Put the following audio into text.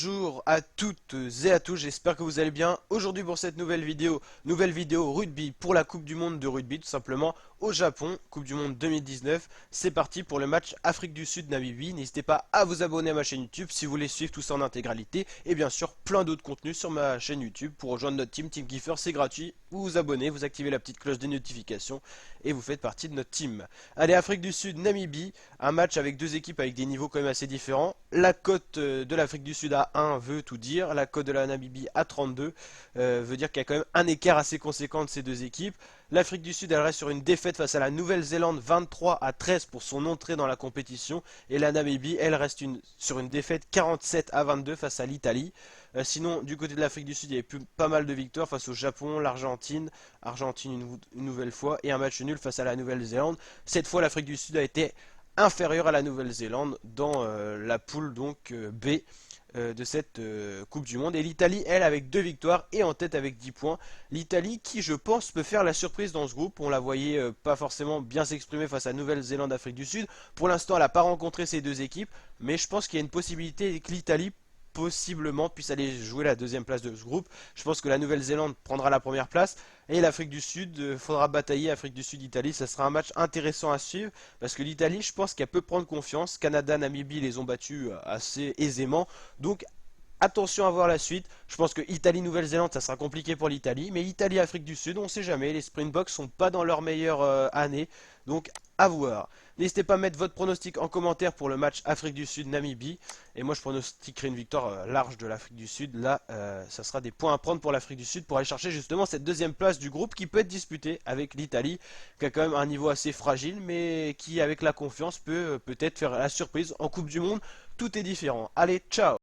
Bonjour à toutes et à tous, j'espère que vous allez bien. Aujourd'hui pour cette nouvelle vidéo rugby pour la Coupe du Monde de rugby tout simplement au Japon, Coupe du Monde 2019. C'est parti pour le match Afrique du Sud-Namibie. N'hésitez pas à vous abonner à ma chaîne YouTube si vous voulez suivre tout ça en intégralité. Et bien sûr plein d'autres contenus sur ma chaîne YouTube pour rejoindre notre team, Team Kiefer, c'est gratuit. Vous vous abonnez, vous activez la petite cloche des notifications et vous faites partie de notre team. Allez, Afrique du Sud-Namibie, un match avec deux équipes avec des niveaux quand même assez différents. La cote de l'Afrique du Sud à 1 veut tout dire, la cote de la Namibie à 32 veut dire qu'il y a quand même un écart assez conséquent de ces deux équipes. L'Afrique du Sud elle reste sur une défaite face à la Nouvelle-Zélande 23-13 pour son entrée dans la compétition et la Namibie elle reste sur une défaite 47-22 face à l'Italie. Sinon du côté de l'Afrique du Sud il y avait pas mal de victoires face au Japon, l'Argentine, une nouvelle fois et un match nul face à la Nouvelle-Zélande. Cette fois l'Afrique du Sud a été inférieure à la Nouvelle-Zélande dans la poule donc B de cette Coupe du Monde. Et l'Italie, elle, avec deux victoires et en tête avec 10 points. L'Italie qui, je pense, peut faire la surprise dans ce groupe. On la voyait pas forcément bien s'exprimer face à Nouvelle-Zélande, Afrique du Sud. Pour l'instant, elle n'a pas rencontré ces deux équipes, mais je pense qu'il y a une possibilité que l'Italie possiblement puisse aller jouer la deuxième place de ce groupe. Je pense que la Nouvelle-Zélande prendra la première place et l'Afrique du Sud faudra batailler. Afrique du Sud-Italie, ça sera un match intéressant à suivre parce que l'Italie, je pense qu'elle peut prendre confiance. Canada, Namibie les ont battus assez aisément. Donc attention à voir la suite. Je pense que Italie-Nouvelle-Zélande, ça sera compliqué pour l'Italie. Mais Italie-Afrique du Sud, on ne sait jamais. Les Springboks sont pas dans leur meilleure année. Donc à voir. N'hésitez pas à mettre votre pronostic en commentaire pour le match Afrique du Sud-Namibie. Et moi je pronostiquerai une victoire large de l'Afrique du Sud. Là, ça sera des points à prendre pour l'Afrique du Sud pour aller chercher justement cette deuxième place du groupe qui peut être disputée avec l'Italie, qui a quand même un niveau assez fragile, mais qui avec la confiance peut peut-être faire la surprise en Coupe du Monde. Tout est différent. Allez, ciao!